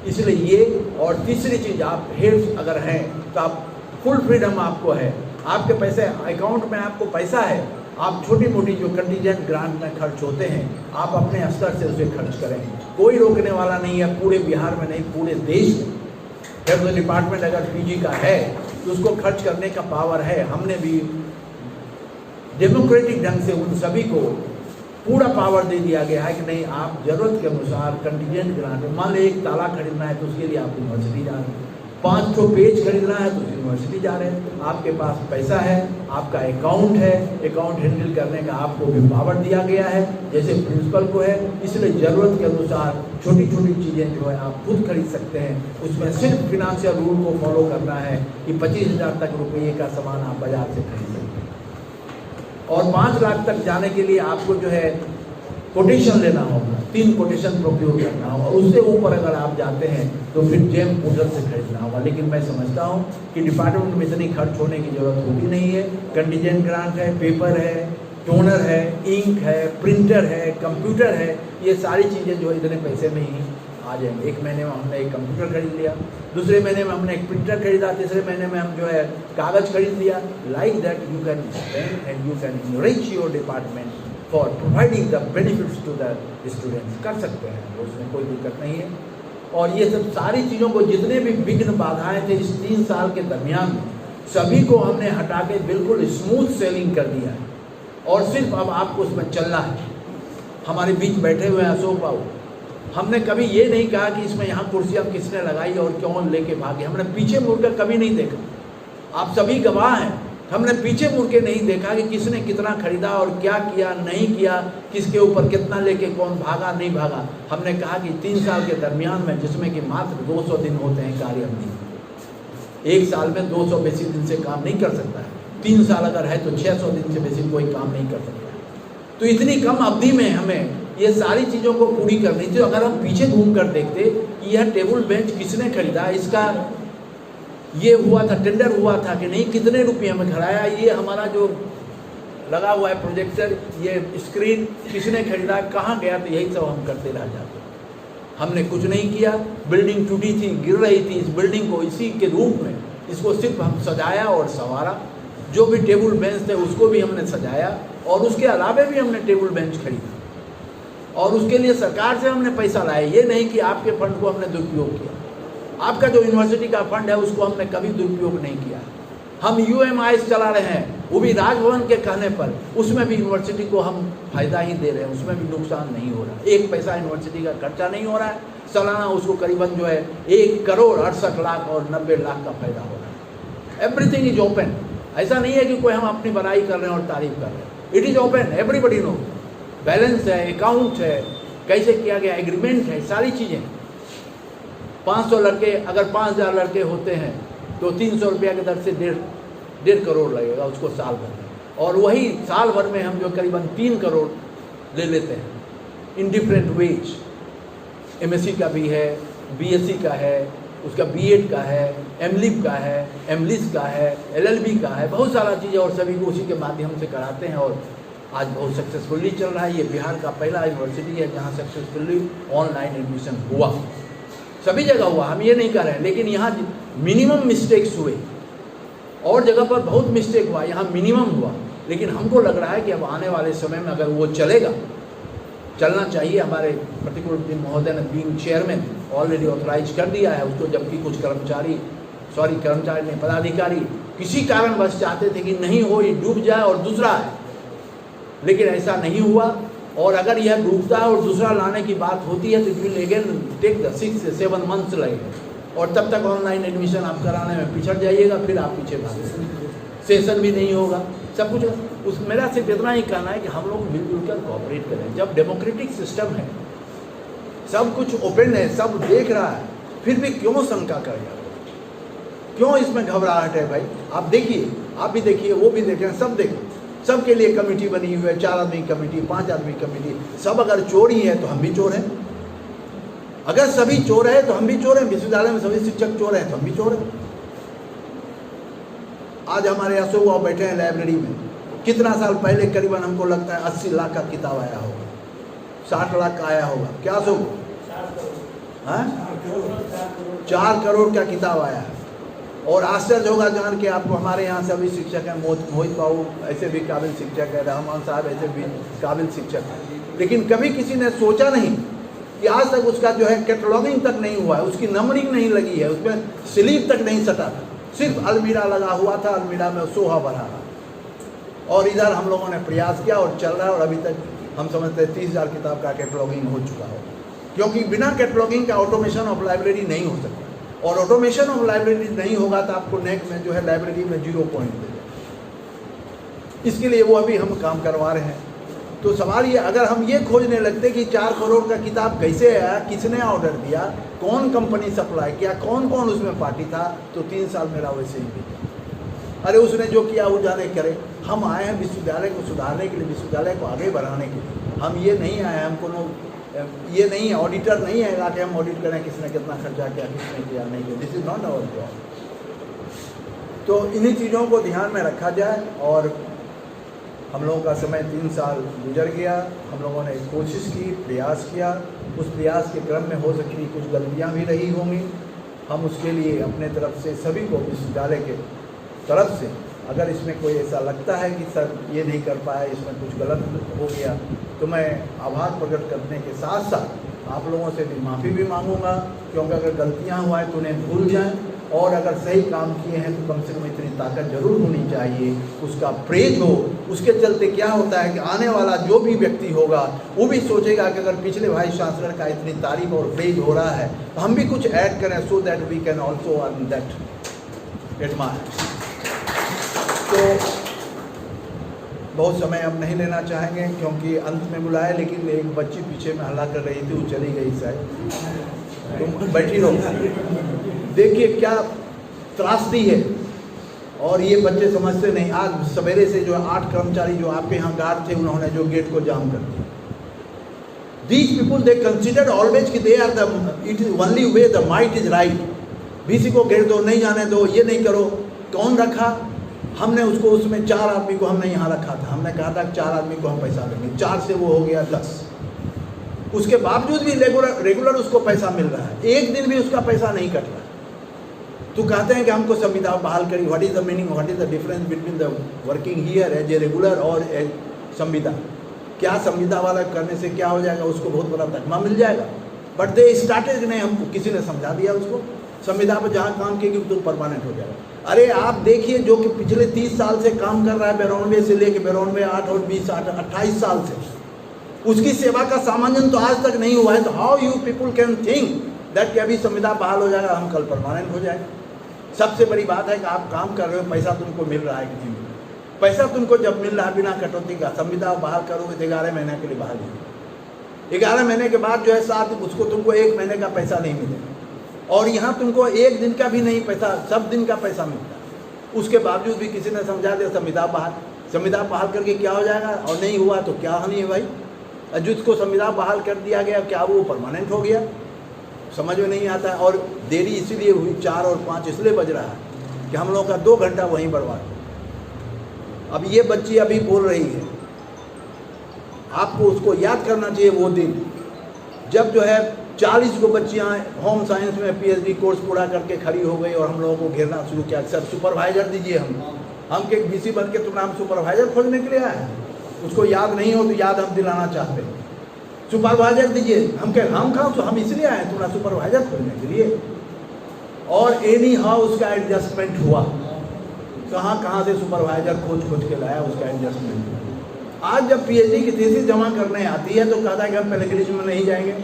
इसलिए ये, और तीसरी चीज़, आप हेड्स अगर हैं तो आप फुल फ्रीडम आपको है, आपके पैसे अकाउंट में, आपको पैसा है, आप छोटी मोटी जो कंटीजेंट ग्रांट में खर्च होते हैं आप अपने स्तर से उसे खर्च करें, कोई रोकने वाला नहीं है। पूरे बिहार में नहीं, पूरे देश में हेल्थ डिपार्टमेंट अगर पीजी का है तो उसको खर्च करने का पावर है। हमने भी डेमोक्रेटिक ढंग से उन सभी को पूरा पावर दे दिया गया है कि नहीं, आप जरूरत के अनुसार कंटीजेंट ग्रांट, मान लो एक ताला खरीदना है तो उसके लिए आप यूनिवर्सिटी जा रहे हैं, 500 पेज खरीदना है तो यूनिवर्सिटी जा रहे हैं। आपके पास पैसा है, आपका अकाउंट है, अकाउंट हैंडल करने का आपको भी पावर दिया गया है जैसे प्रिंसिपल को है। इसलिए ज़रूरत के अनुसार छोटी छोटी चीज़ें जो है आप खुद खरीद सकते हैं। उसमें सिर्फ फिनेंशियल रूल को फॉलो करना है कि 25,000 तक रुपये का सामान आप बाजार से खरीद सकते हैं। और 5 लाख तक जाने के लिए आपको जो है कोटेशन लेना होगा, 3 कोटेशन प्रोक्योर करना होगा। उससे ऊपर अगर आप जाते हैं तो फिर जेम पोर्टल से खरीदना होगा। लेकिन मैं समझता हूँ कि डिपार्टमेंट में इतनी खर्च होने की जरूरत होती नहीं है। कंटीजेंट ग्रांट है, पेपर है, टोनर है, इंक है, प्रिंटर है, कंप्यूटर है, ये सारी चीज़ें जो इतने पैसे में ही आ जाएंगे। एक महीने में हमने एक कंप्यूटर खरीद लिया, दूसरे महीने में हमने एक प्रिंटर खरीदा, तीसरे महीने में हम जो है कागज़ खरीद लिया। Like that you can spend and you can enrich your department for providing the benefits to the students. कर सकते हैं, उसमें कोई दिक्कत नहीं है। और ये सब सारी चीज़ों को, जितने भी विघ्न बाधाएं थे इस 3 साल के दरमियान, सभी को हमने हटा के बिल्कुल स्मूथ सेलिंग कर दिया है। और सिर्फ अब आपको उसमें चलना है। हमारे बीच बैठे हुए हैं अशोक बाबू, हमने कभी ये नहीं कहा कि इसमें यहाँ कुर्सियाँ किसने लगाई और क्यों लेके भागे। हमने पीछे मुड़कर कभी नहीं देखा, आप सभी गवाह हैं। हमने पीछे मुड़ के नहीं देखा कि किसने कितना खरीदा और क्या किया नहीं किया, किसके ऊपर कितना लेके कौन भागा नहीं भागा। हमने कहा कि 3 साल के दरमियान में, जिसमें कि मात्र 200 दिन होते हैं कार्य अवधि, 1 साल में 200 बेसी दिन से काम नहीं कर सकता है। 3 साल अगर है तो 600 दिन से बेसी कोई काम नहीं कर सकता है। तो इतनी कम अवधि में हमें ये सारी चीज़ों को पूरी करनी थी। अगर हम पीछे घूम कर देखते कि यह टेबल बेंच किसने खरीदा, इसका ये हुआ था, टेंडर हुआ था कि नहीं, कितने रुपये में खरीदा, ये हमारा जो लगा हुआ है प्रोजेक्टर, ये स्क्रीन किसने खरीदा, कहाँ गया, तो यही सब हम करते रह जाते। हमने कुछ नहीं किया। बिल्डिंग टूटी थी, गिर रही थी, इस बिल्डिंग को इसी के रूप में इसको सिर्फ हम सजाया और संवारा। जो भी टेबल बेंच थे उसको भी हमने सजाया, और उसके अलावे भी हमने टेबल बेंच खरीदा, और उसके लिए सरकार से हमने पैसा लाया। ये नहीं कि आपके फंड को हमने दुरुपयोग किया। आपका जो यूनिवर्सिटी का फंड है उसको हमने कभी दुरुपयोग नहीं किया। हम UMIs चला रहे हैं, वो भी राजभवन के कहने पर, उसमें भी यूनिवर्सिटी को हम फायदा ही दे रहे हैं, उसमें भी नुकसान नहीं हो रहा। 1 पैसा यूनिवर्सिटी का खर्चा नहीं हो रहा है। सालाना उसको करीबन जो है 1 करोड़ 68 लाख और 90 लाख का फायदा हो रहा है। Everything is open. ऐसा नहीं है कि कोई हम अपनी बड़ाई कर रहे हैं और तारीफ कर रहे हैं। It is open, everybody know. Balance है, अकाउंट है, कैसे किया गया, एग्रीमेंट है, सारी चीज़ें। 500 लड़के, अगर 5000 लड़के होते हैं तो 300 रुपया की दर से 1.5 करोड़ लगेगा उसको साल भर में। और वही साल भर में हम जो करीबन 3 करोड़ ले लेते हैं इन डिफरेंट वेज। MSc का भी है, BSc का है, उसका B.Ed का है, MLib का है, MLIS का है, LLB का है, बहुत सारा चीज़ें, और सभी को उसी के माध्यम से कराते हैं। और आज बहुत सक्सेसफुली चल रहा है। ये बिहार का पहला यूनिवर्सिटी है जहाँ सक्सेसफुली ऑनलाइन एडमिशन हुआ। सभी जगह हुआ, हम ये नहीं कर रहे हैं, लेकिन यहाँ मिनिमम मिस्टेक्स हुए। और जगह पर बहुत मिस्टेक हुआ, यहाँ मिनिमम हुआ। लेकिन हमको लग रहा है कि अब आने वाले समय में अगर वो चलेगा, चलना चाहिए। हमारे प्रतिकुलपति महोदय ने बीइंग चेयरमैन ऑलरेडी ऑथराइज कर दिया है उसको, जबकि कुछ कर्मचारी नहीं, पदाधिकारी किसी कारणवश चाहते थे कि नहीं हो, ये डूब जाए और दूसरा है, लेकिन ऐसा नहीं हुआ। और अगर यह डूबता है और दूसरा लाने की बात होती है तो it will again take the 6 से 7 मंथ्स लगेगा, और तब तक ऑनलाइन एडमिशन आप कराने में पिछड़ जाइएगा, फिर आप पीछे भागेंगे, सेशन भी नहीं होगा, सब कुछ। मेरा सिर्फ इतना ही कहना है कि हम लोग मिलजुल कर कोऑपरेट करें। जब डेमोक्रेटिक सिस्टम है, सब कुछ ओपन है, सब देख रहा है, फिर भी क्यों शंका करेगा? क्यों इसमें घबराहट है भाई? आप देखिए, आप भी देखिए, वो भी देखें, सब देखें, सबके लिए कमेटी बनी हुई है, 4 आदमी कमेटी, 5 आदमी कमेटी। सब अगर चोर ही है तो हम भी चोर हैं, अगर सभी चोर है तो हम भी चोर हैं, विश्वविद्यालय में सभी शिक्षक चोर हैं तो हम भी चोर हैं। आज हमारे अशोक बाबू बैठे हैं लाइब्रेरी में, कितना साल पहले करीबन हमको लगता है 80 लाख का किताब आया होगा, 60 लाख का आया होगा, क्या अशोक? 4 करोड़ का किताब आया है। और आश्चर्य होगा जान के आपको, हमारे यहाँ से अभी शिक्षक हैं, मोहित बाबू ऐसे भी काबिल शिक्षक है, रहमान साहब ऐसे भी काबिल शिक्षक है, लेकिन कभी किसी ने सोचा नहीं कि आज तक उसका जो है कैटलॉगिंग तक नहीं हुआ है, उसकी नंबरिंग नहीं लगी है, उसमें स्लीव तक नहीं सटा था, सिर्फ अलमीरा लगा हुआ था, अलमीरा में सोहा भरा रहा। और इधर हम लोगों ने प्रयास किया और चल रहा है, और अभी तक हम समझते हैं 30,000 किताब का कैटलॉगिंग हो चुका हो, क्योंकि बिना कैटलॉगिंग का ऑटोमेशन ऑफ लाइब्रेरी नहीं हो सकता, और ऑटोमेशन ऑफ लाइब्रेरी नहीं होगा तो आपको नेक में जो है लाइब्रेरी में 0 पॉइंट देगा। इसके लिए वो अभी हम काम करवा रहे हैं। तो सवाल ये, अगर हम ये खोजने लगते कि 4 करोड़ का किताब कैसे आया, किसने ऑर्डर दिया, कौन कंपनी सप्लाई किया, कौन कौन उसमें पार्टी था, तो 3 साल मेरा वैसे ही बीता। अरे उसने जो किया वो जाने करे। हम आए हैं विश्वविद्यालय को सुधारने के लिए, विश्वविद्यालय को आगे बढ़ाने के लिए। हम ये नहीं आए, हम कोनो ये नहीं है, ऑडिटर नहीं है कि हम ऑडिट करें किसने कितना खर्चा किया, किसने किया नहीं किया। This is not our job. तो इन्हीं चीज़ों को ध्यान में रखा जाए। और हम लोगों का समय 3 साल गुजर गया, हम लोगों ने कोशिश की, प्रयास किया। उस प्रयास के क्रम में हो सकती कुछ गलतियां भी रही होंगी। हम उसके लिए अपने तरफ से सभी को, विश्वविद्यालय के तरफ से, अगर इसमें कोई ऐसा लगता है कि सर ये नहीं कर पाया, इसमें कुछ गलत हो गया, तो मैं आभार प्रकट करने के साथ साथ आप लोगों से भी माफ़ी भी मांगूंगा, क्योंकि अगर गलतियां हुआ है तो उन्हें भूल जाएं, और अगर सही काम किए हैं तो कम से कम इतनी ताकत जरूर होनी चाहिए, उसका प्रेज हो। उसके चलते क्या होता है कि आने वाला जो भी व्यक्ति होगा वो भी सोचेगा कि अगर पिछले वाइस चांसलर का इतनी तारीफ और प्रेज हो रहा है तो हम भी कुछ ऐड करें, so that we can also earn that admire. तो बहुत समय हम नहीं लेना चाहेंगे क्योंकि अंत में बुलाए, लेकिन एक बच्ची पीछे में हल्ला कर रही थी, वो चली गई शायद। तुम बैठी रहो। देखिए क्या त्रासदी है, और ये बच्चे समझते नहीं। आज सवेरे से जो 8 कर्मचारी जो आपके यहाँ गार्ड थे, उन्होंने जो गेट को जाम कर दिया। These people they considered always कि they are the it is only way the might is right। BC को घेर दो, नहीं जाने दो, ये नहीं करो। कौन रखा? हमने उसको, उसमें 4 आदमी को हमने यहाँ रखा था। हमने कहा था 4 आदमी को हम पैसा देंगे, 4 से वो हो गया 10। उसके बावजूद भी रेगुलर उसको पैसा मिल रहा है, एक दिन भी उसका पैसा नहीं कट रहा। तो कहते हैं कि हमको संविदा बहाल करी। What is the meaning, what is the difference between the working here as a regular or as संविदा? क्या संविदा वाला करने से क्या हो जाएगा? उसको बहुत बड़ा तकमा मिल जाएगा। बट दे स्टार्टेड नहीं, हमको किसी ने समझा दिया उसको, संविदा पर जहाँ काम किएगी तो परमानेंट हो जाएगा। अरे आप देखिए, जो कि पिछले 30 साल से काम कर रहा है, 92 से लेके 92, 8 और 20, 28 साल से, उसकी सेवा का सामंजन तो आज तक नहीं हुआ है। तो how you people can think that कि अभी संविदा बहाल हो जाएगा, हम कल परमानेंट हो जाएगा? सबसे बड़ी बात है कि आप काम कर रहे हो, पैसा तुमको मिल रहा है कि नहीं? पैसा तुमको जब मिल रहा है बिना कटौती का, संविदा बहाल करोगे तो 11 महीने के लिए बहाल होगी। 11 महीने के बाद जो है साथ उसको तुमको 1 महीने का पैसा नहीं मिलेगा, और यहाँ तुमको 1 दिन का भी नहीं पैसा, सब दिन का पैसा मिलता है। उसके बावजूद भी किसी ने समझा दिया संविदा बहाल करके क्या हो जाएगा, और नहीं हुआ तो क्या हानि है भाई? जिसको संविदा बहाल कर दिया गया, क्या वो परमानेंट हो गया? समझ में नहीं आता है। और देरी इसीलिए हुई, 4 और 5 इसलिए बज रहा है कि हम लोगों का 2 घंटा वहीं बर्बाद। अब ये बच्ची अभी बोल रही है, आपको उसको याद करना चाहिए वो दिन जब जो है 40 को बच्चियाँ होम साइंस में PhD कोर्स पूरा करके खड़ी हो गई और हम लोगों को घेरना शुरू किया। सर सुपरवाइजर दीजिए, हम के BC बन के तुम नाम सुपरवाइजर खोजने के लिए आए हैं? उसको याद नहीं हो तो याद हम दिलाना चाहते हैं। सुपरवाइजर दीजिए, हम कहाँ, तो हम इसलिए आए तुम्हारा सुपरवाइजर खोजने के लिए। और एनी हाउ उसका एडजस्टमेंट हुआ, कहाँ से सुपरवाइजर खोज के लाया, उसका एडजस्टमेंट हुआ। आज जब PhD की थीसिस जमा करने आती है तो कहता है कि हम पेलेग्रिज्म में नहीं जाएंगे।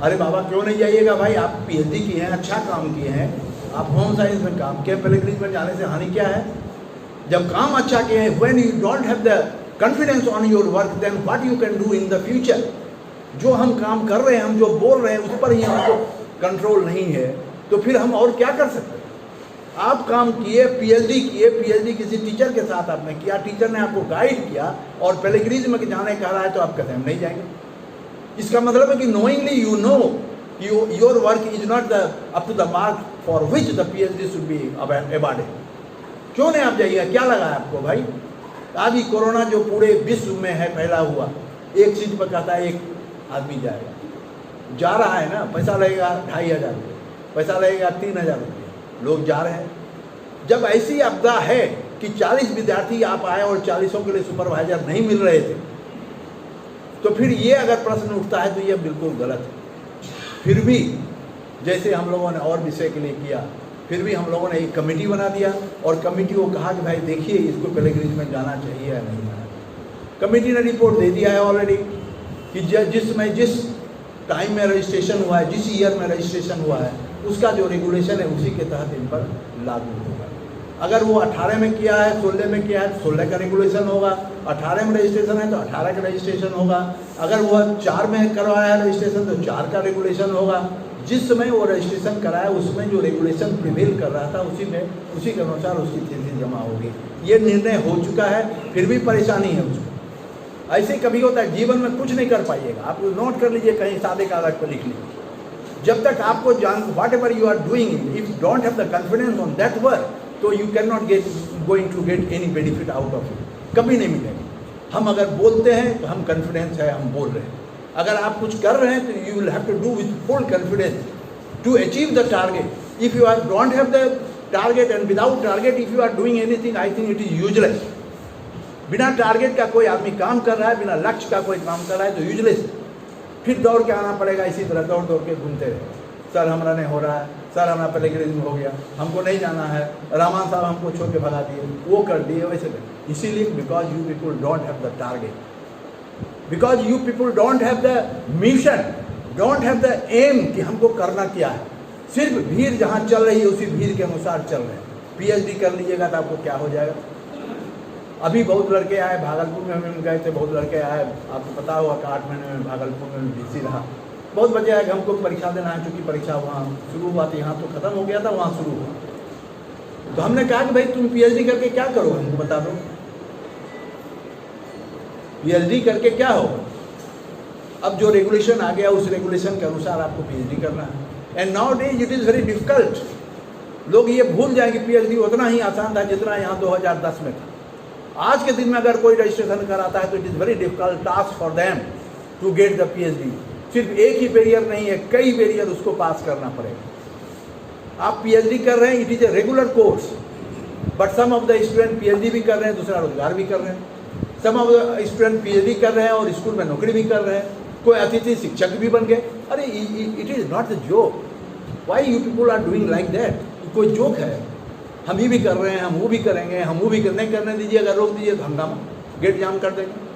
अरे बाबा क्यों नहीं जाइएगा भाई, आप PhD किए हैं, अच्छा काम किए हैं, आप होम साइंस में काम किए, पेलेग्रिज्म में जाने से हानि क्या है? जब काम अच्छा किए हैं, when you don't have the confidence on your work, then what you can do in the future? जो हम काम कर रहे हैं, हम जो बोल रहे हैं, उस पर ही हमको कंट्रोल नहीं है, तो फिर हम और क्या कर सकते हैं? आप काम किए, पीएचडी किए, पीएचडी किसी टीचर के साथ आपने किया, टीचर ने आपको गाइड किया और पिलग्रिम्स में जाने कह रहा है तो आप कहते हैं हम नहीं जाएंगे। इसका मतलब है कि knowingly you know your work is not the up to the mark for which the PhD should be awarded. क्यों नहीं आप जाइएगा? क्या लगा है आपको भाई? आज ही कोरोना जो पूरे विश्व में है फैला हुआ, एक सीट पर कहता है एक आदमी जाएगा, जा रहा है ना, पैसा लगेगा 2500 रुपये, पैसा लगेगा 3000 रुपये, लोग जा रहे हैं। जब ऐसी आपदा है कि 40 विद्यार्थी आप आए और 40 के लिए सुपरवाइजर नहीं मिल रहे थे, तो फिर ये अगर प्रश्न उठता है तो ये बिल्कुल गलत है। फिर भी जैसे हम लोगों ने और विषय के लिए किया, फिर भी हम लोगों ने एक कमेटी बना दिया और कमेटी को कहा कि भाई देखिए इसको पिलग्रिम्स में जाना चाहिए या नहीं जाना चाहिए। कमेटी ने रिपोर्ट दे दिया है ऑलरेडी कि जिस टाइम में रजिस्ट्रेशन हुआ है, जिस ईयर में रजिस्ट्रेशन हुआ है, उसका जो रेगुलेशन है उसी के तहत इन पर लागू होगा। अगर वो 18 में किया है, 16 में किया है तो 16 का रेगुलेशन होगा, 18 में रजिस्ट्रेशन है तो 18 का रजिस्ट्रेशन होगा, अगर वो 4 में करवाया है रजिस्ट्रेशन तो 4 का रेगुलेशन होगा। जिस समय वो रजिस्ट्रेशन कराया उसमें जो रेगुलेशन प्रिवेल कर रहा था उसी के अनुसार उसकी फीस जमा होगी। ये निर्णय हो चुका है, फिर भी परेशानी है उसको। ऐसे कभी होता है, जीवन में कुछ नहीं कर पाइएगा। आप नोट कर लीजिए, कहीं सादे कागज पर लिख लीजिए। जब तक आपको whatever you are doing, if don't have the confidence on that work, तो you can not going to get any benefit out of it, कभी नहीं मिलेगा। हम अगर बोलते हैं तो हम कॉन्फिडेंस है, हम बोल रहे हैं। अगर आप कुछ कर रहे हैं तो you will have to do with full confidence to achieve the target. If you are don't have the target and without target if you are doing anything, I think it is useless. बिना target का कोई आदमी काम कर रहा है, बिना लक्ष्य का कोई काम कर रहा है तो यूजलेस। फिर दौड़ के आना पड़ेगा, इसी तरह दौड़ दौड़ के घूमते रहे। सर हमारा नहीं हो रहा है, सर हमारा पिलग्रिम्स हो गया, हमको नहीं जाना है, रामान साहब हमको छोड़ के भगा दिए, वो कर दिए, वैसे कर। इसीलिए because you people don't have the target, because you people don't have the mission, don't have the aim कि हमको करना क्या है। सिर्फ भीड़ जहाँ चल रही है उसी भीड़ के अनुसार चल रहे हैं। पीएचडी कर लीजिएगा तो आपको क्या हो जाएगा। अभी बहुत लड़के आए, भागलपुर में हम गए थे, बहुत लड़के आए, आपको पता होगा कि 8 महीने में भागलपुर में बीसी रहा। बहुत बच्चे आए कि हमको परीक्षा देना है, क्योंकि परीक्षा वहाँ शुरू हुआ थी, यहाँ तो खत्म हो गया था, वहाँ शुरू हुआ। तो हमने कहा कि भाई तुम पीएचडी करके क्या करोगे, हमको बता दो, पीएचडी करके क्या होगा। अब जो रेगुलेशन आ गया उस रेगुलेशन के अनुसार आपको पीएचडी करना है। And now days it is very difficult. लोग ये भूल जाएंगे पीएचडी उतना ही आसान था जितना यहाँ 2010 में था। आज के दिन में अगर कोई रजिस्ट्रेशन कराता है तो it is very difficult task for them to get the PhD. सिर्फ एक ही बैरियर नहीं है, कई बैरियर उसको पास करना पड़ेगा। आप पीएचडी कर रहे हैं, it is a regular course, but some of the student PhD भी कर रहे हैं, दूसरा रोजगार भी कर रहे हैं। सम ऑफ द स्टूडेंट पीएचडी कर रहे हैं और स्कूल में नौकरी भी कर रहे हैं, कोई अतिथि शिक्षक भी बन गए। अरे it is not a joke. Why you people are doing like that? कोई जोक है? हम ही भी कर रहे हैं, हम वो भी करेंगे, हम वो भी नहीं करने दीजिए, अगर रोक दीजिए तो हंगामा, गेट जाम कर देंगे।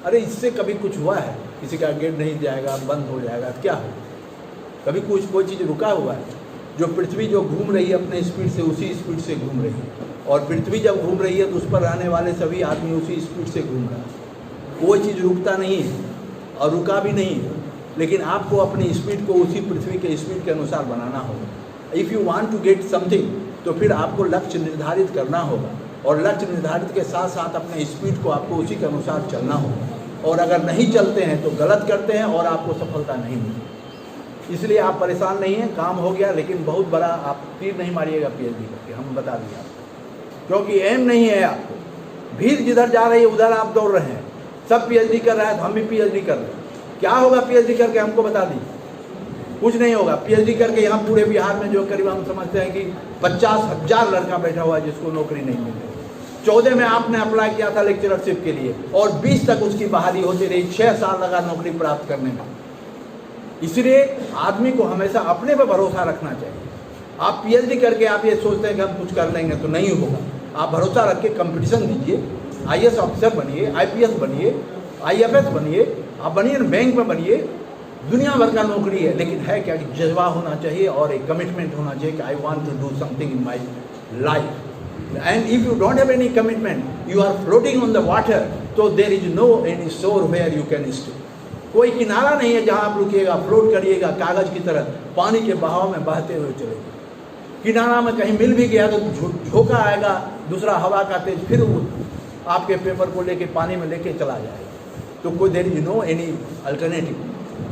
अरे इससे कभी कुछ हुआ है? किसी का गेट नहीं जाएगा, बंद हो जाएगा, क्या हो? कभी कुछ कोई चीज़ रुका हुआ है? जो पृथ्वी जो घूम रही है अपने स्पीड से, उसी स्पीड से घूम रही है, और पृथ्वी जब घूम रही है तो उस पर रहने वाले सभी आदमी उसी स्पीड से घूम रहा है। कोई चीज़ रुकता नहीं है और रुका भी नहीं है, लेकिन आपको अपनी स्पीड को उसी पृथ्वी के स्पीड के अनुसार बनाना होगा। If you want to get something, तो फिर आपको लक्ष्य निर्धारित करना होगा, और लक्ष्य निर्धारित के साथ साथ अपने स्पीड को आपको उसी के अनुसार चलना होगा। और अगर नहीं चलते हैं तो गलत करते हैं और आपको सफलता नहीं मिलती। इसलिए आप परेशान नहीं हैं, काम हो गया, लेकिन बहुत बड़ा आप तीर नहीं मारिएगा पीएचडी करके, हम बता दिए आपको, क्योंकि एम नहीं है आपको। भीड़ जिधर जा रही है उधर आप दौड़ रहे हैं। सब पीएचडी कर रहा है तो हम भी पीएचडी कर रहे हैं। क्या होगा पीएचडी करके, हमको बता दीजिए। कुछ नहीं होगा। पीएचडी करके यहाँ पूरे बिहार में जो करीब हम समझते हैं कि 50,000 लड़का बैठा हुआ है जिसको नौकरी नहीं मिल रही। 14 में आपने अप्लाई किया था लेक्चरशिप के लिए और 20 तक उसकी बहाली होती रही, 6 साल लगा नौकरी प्राप्त करने में। इसलिए आदमी को हमेशा अपने पर भरोसा रखना चाहिए। आप पीएचडी करके आप ये सोचते हैं कि हम कुछ कर लेंगे, तो नहीं होगा। आप भरोसा रख के कंपटीशन दीजिए, आईएएस ऑफिसर बनिए, आईपीएस बनिए, आईएफएस बनिए, आप बनिए, बैंक में बनिए, दुनिया भर का नौकरी है। लेकिन है क्या कि जज्बा होना चाहिए और एक कमिटमेंट होना चाहिए कि I want to do something in my life. And if you don't have any commitment, you are floating on the water, so there is no any shore where you can stay. कोई किनारा नहीं है जहाँ आप रुकिएगा, float करिएगा कागज की तरह, पानी के बहाव में बहते हुए चलेगा। किनारा में कहीं मिल भी गया तो झोंका आएगा, दूसरा हवा का तेज फिर वो आपके पेपर को लेके पानी में लेके चला जाएगा। तो कोई there you know any alternative,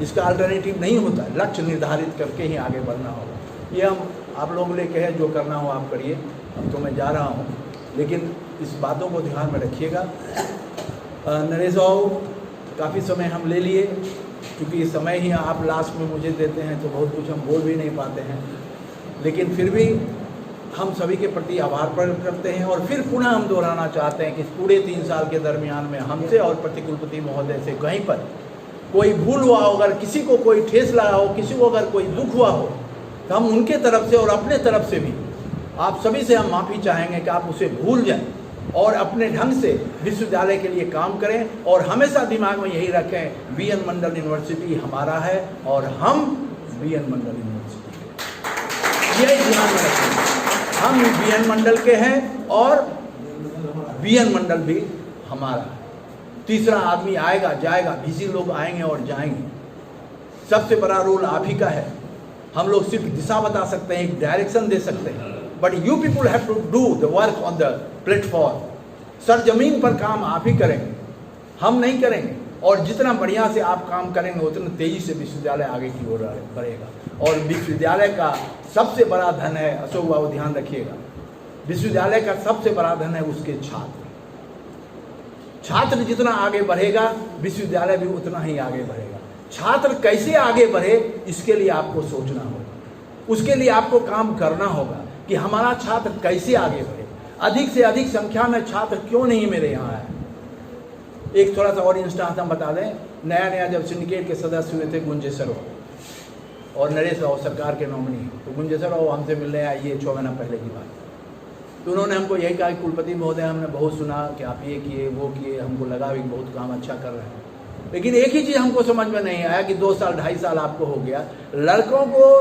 इसका अल्टरनेटिव नहीं होता। लक्ष्य निर्धारित करके ही आगे बढ़ना होगा। ये हम आप लोग लेके है, जो करना हो आप करिए। अब तो मैं जा रहा हूँ, लेकिन इस बातों को ध्यान में रखिएगा। नरेश बाबू, काफ़ी समय हम ले लिए, क्योंकि समय ही आप लास्ट में मुझे देते हैं तो बहुत कुछ हम बोल भी नहीं पाते हैं, लेकिन फिर भी हम सभी के प्रति आभार प्रकट करते हैं। और फिर पुनः हम दोहराना चाहते हैं कि पूरे 3 साल के दरमियान में हमसे और प्रतिकुलपति महोदय से कहीं पर कोई भूल हुआ हो, अगर किसी को कोई ठेस लगा हो, किसी को अगर कोई दुख हुआ हो, तो हम उनके तरफ से और अपने तरफ से भी आप सभी से हम माफ़ी चाहेंगे कि आप उसे भूल जाएं और अपने ढंग से विश्वविद्यालय के लिए काम करें। और हमेशा दिमाग में यही रखें, BN मंडल यूनिवर्सिटी हमारा है और हम BN मंडल यूनिवर्सिटी के, यही ध्यान में रखें। हम BN मंडल के हैं और BN मंडल भी हमारा है। तीसरा आदमी आएगा जाएगा, BC लोग आएंगे और जाएंगे। सबसे बड़ा रोल आप ही का है। हम लोग सिर्फ दिशा बता सकते हैं, एक डायरेक्शन दे सकते हैं, but you people have to do the work on the platform. सरजमीन पर काम आप ही करेंगे, हम नहीं करेंगे। और जितना बढ़िया से आप काम करेंगे उतना तेजी से विश्वविद्यालय आगे की ओर बढ़ेगा। और विश्वविद्यालय का सबसे बड़ा धन है, अशोक बाबू ध्यान रखिएगा, विश्वविद्यालय का सबसे बड़ा धन है उसके छात्र। छात्र जितना आगे बढ़ेगा, विश्वविद्यालय भी उतना ही आगे बढ़ेगा। छात्र कैसे आगे बढ़े, इसके लिए आपको सोचना होगा, उसके लिए आपको काम करना होगा कि हमारा छात्र कैसे आगे बढ़े। अधिक से अधिक संख्या में छात्र क्यों नहीं मेरे यहाँ आए। एक थोड़ा सा और इंस्टांस हम बता दें, नया जब सिंडिकेट के सदस्य हुए थे गुंजेसर राव और नरेश राव सरकार के नॉमिनी, तो गुंजेसर राव हमसे मिलने आए, ये 6 महीना पहले की बात। तो उन्होंने हमको यही कहा कि कुलपति महोदय, हमने बहुत सुना कि आप ये किए वो किए, हमको लगा भी बहुत काम अच्छा कर रहे हैं, लेकिन एक ही चीज़ हमको समझ में नहीं आया कि 2 साल 2.5 साल आपको हो गया, लड़कों को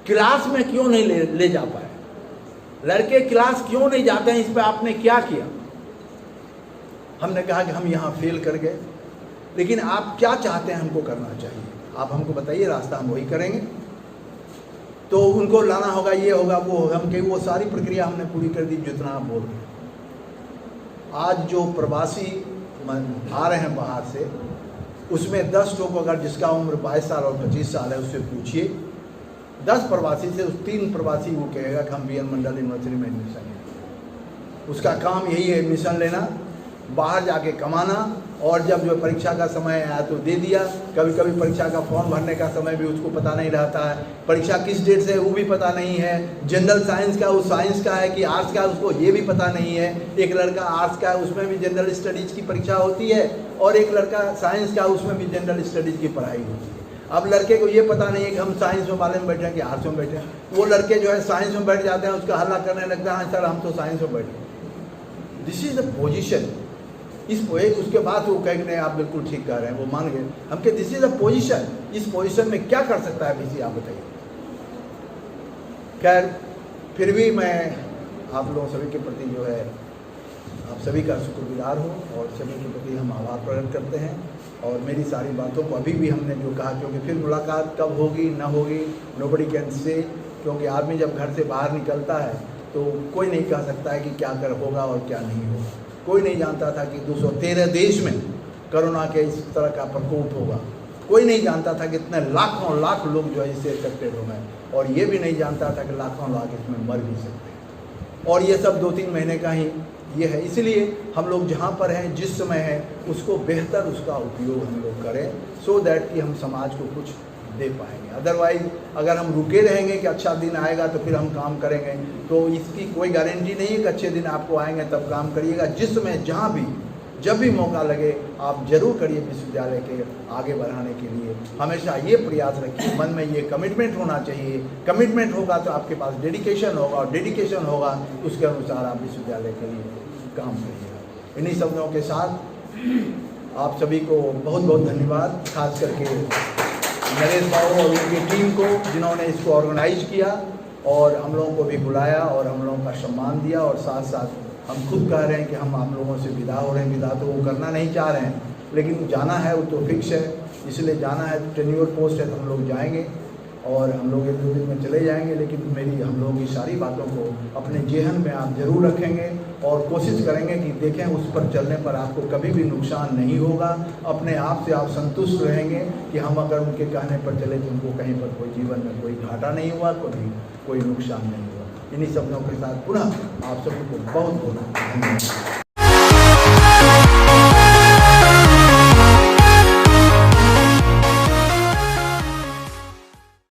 क्लास में क्यों नहीं ले जा पाए, लड़के क्लास क्यों नहीं जाते हैं, इस पर आपने क्या किया। हमने कहा कि हम यहाँ फेल कर गए, लेकिन आप क्या चाहते हैं हमको करना चाहिए, आप हमको बताइए, रास्ता हम वही करेंगे। तो उनको लाना होगा, ये होगा वो होगा, हम कहीं वो सारी प्रक्रिया हमने पूरी कर दी जितना आप बोल रहे। आज जो प्रवासी आ रहे हैं बाहर से, उसमें 10 लोग अगर जिसका उम्र 22 साल और 25 साल है उससे पूछिए, 10 प्रवासी से 3 प्रवासी वो कहेगा कि हम BN मंडल यूनिवर्सिटी में एडमिशन लें। उसका काम यही है, एडमिशन लेना, बाहर जाके कमाना, और जब जो परीक्षा का समय आया तो दे दिया। कभी कभी परीक्षा का फॉर्म भरने का समय भी उसको पता नहीं रहता है, परीक्षा किस डेट से है वो भी पता नहीं है। जनरल साइंस का, उस साइंस का है कि आर्ट्स का, उसको ये भी पता नहीं है। एक लड़का आर्ट्स का है, उसमें भी जनरल स्टडीज़ की परीक्षा होती है, और एक लड़का साइंस का, उसमें भी जनरल स्टडीज़ की पढ़ाई होती है। अब लड़के को ये पता नहीं है कि हम साइंस में वाले में बैठे हैं कि आर्ट्स में बैठे हैं। वो लड़के जो है साइंस में बैठ जाते हैं, उसका हल्ला करने लगता है, सर हम तो साइंस में बैठे। This is the position. उसके बाद वो कहेंगे नहीं आप बिल्कुल ठीक कह रहे हैं, वो मान गए। हम कहे दिस इज अ पोजीशन, इस पोजीशन में क्या कर सकता है BC, आप बताइए। खैर, फिर भी मैं आप लोगों सभी के प्रति जो है आप सभी का शुक्रगुजार हूँ, और सभी के प्रति हम आभार प्रकट करते हैं। और मेरी सारी बातों को अभी भी हमने जो कहा, क्योंकि फिर मुलाकात कब होगी ना होगी नोबडी कैन से, क्योंकि आदमी जब घर से बाहर निकलता है तो कोई नहीं कह सकता है कि क्या कर होगा और क्या नहीं होगा। कोई नहीं जानता था कि 213 देश में कोरोना के इस तरह का प्रकोप होगा। कोई नहीं जानता था कि इतने लाखों लाख लोग जो है इससे इफेक्टेड हो गए, और ये भी नहीं जानता था कि लाखों लाख इसमें मर भी सकते हैं। और ये सब 2-3 महीने का ही ये है। इसलिए हम लोग जहाँ पर हैं, जिस समय है, उसको बेहतर उसका उपयोग हम लोग करें, सो दैट कि हम समाज को कुछ दे पाएंगे। अदरवाइज अगर हम रुके रहेंगे कि अच्छा दिन आएगा तो फिर हम काम करेंगे, तो इसकी कोई गारंटी नहीं है कि अच्छे दिन आपको आएंगे तब काम करिएगा। जिस समय जहाँ भी जब भी मौका लगे आप जरूर करिए विश्वविद्यालय के आगे बढ़ाने के लिए। हमेशा ये प्रयास रखिए, मन में ये कमिटमेंट होना चाहिए। कमिटमेंट होगा तो आपके पास डेडिकेशन होगा, और डेडिकेशन होगा उसके अनुसार आप विश्वविद्यालय के लिए काम करिएगा। इन्हीं शब्दों के साथ आप सभी को बहुत बहुत धन्यवाद, खास करके नरेश बाबू और उनकी टीम को जिन्होंने इसको ऑर्गेनाइज किया और हम लोगों को भी बुलाया और हम लोगों का सम्मान दिया। और साथ साथ हम खुद कह रहे हैं कि हम आप लोगों से विदा हो रहे हैं। विदा तो वो करना नहीं चाह रहे हैं, लेकिन जाना है, वो तो फिक्स है, इसलिए जाना है, टेन्योर पोस्ट है तो हम लोग जाएंगे। और हम लोग 1-2 दिन में चले जाएंगे, लेकिन हम लोगों की सारी बातों को अपने जेहन में आप जरूर रखेंगे और कोशिश करेंगे कि देखें उस पर चलने पर आपको कभी भी नुकसान नहीं होगा। अपने आप से आप संतुष्ट रहेंगे कि हम अगर उनके कहने पर चले तो उनको कहीं पर कोई जीवन में कोई घाटा नहीं हुआ, कोई नुकसान नहीं हुआ। इन्हीं शब्दों के साथ पुनः आप सभी को बहुत बहुत धन्यवाद।